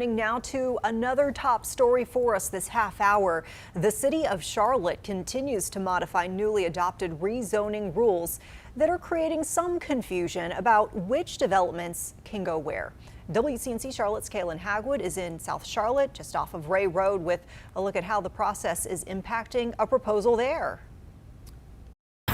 Now to another top story for us this half hour. The city of Charlotte continues to modify newly adopted rezoning rules that are creating some confusion about which developments can go where. WCNC Charlotte's Kaylin Hagwood is in South Charlotte, just off of Ray Road, with a look at how the process is impacting a proposal there.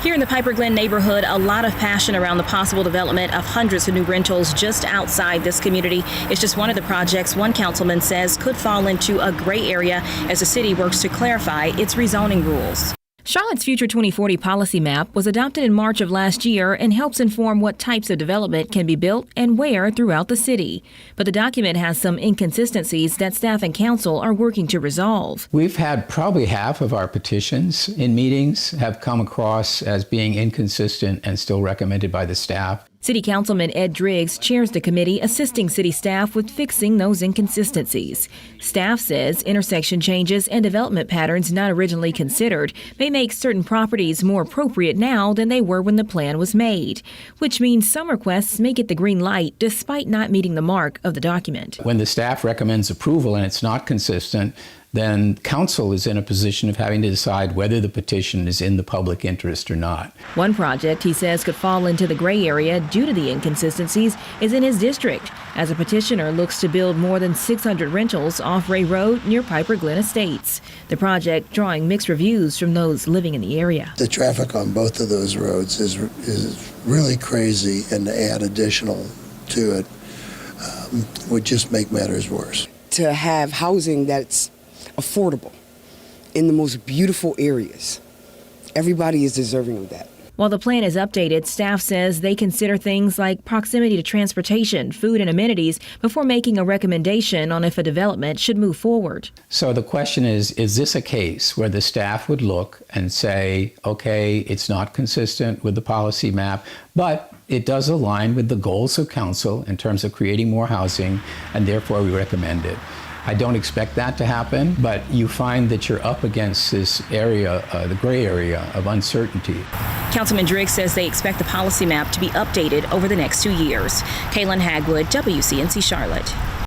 Here in the Piper Glen neighborhood, a lot of passion around the possible development of hundreds of new rentals just outside this community. It's just one of the projects one councilman says could fall into a gray area as the city works to clarify its rezoning rules. Charlotte's Future 2040 policy map was adopted in March of last year and helps inform what types of development can be built and where throughout the city. But the document has some inconsistencies that staff and council are working to resolve. We've had probably half of our petitions in meetings have come across as being inconsistent and still recommended by the staff. City Councilman Ed Driggs chairs the committee assisting city staff with fixing those inconsistencies. Staff says intersection changes and development patterns not originally considered may make certain properties more appropriate now than they were when the plan was made, which means some requests may get the green light despite not meeting the mark of the document. When the staff recommends approval and it's not consistent, then council is in a position of having to decide whether the petition is in the public interest or not. One project he says could fall into the gray area due to the inconsistencies is in his district, as a petitioner looks to build more than 600 rentals off Ray Road near Piper Glen Estates. The project drawing mixed reviews from those living in the area. The traffic on both of those roads is really crazy, and to add additional to it would just make matters worse. To have housing that's affordable in the most beautiful areas. Everybody is deserving of that. While the plan is updated, staff says they consider things like proximity to transportation, food, and amenities before making a recommendation on if a development should move forward. So the question is this a case where the staff would look and say, okay, it's not consistent with the policy map, but it does align with the goals of council in terms of creating more housing, and therefore we recommend it. I don't expect that to happen, but you find that you're up against this area, the gray area of uncertainty. Councilman Driggs says they expect the policy map to be updated over the next 2 years. Kaylin Hagwood, WCNC Charlotte.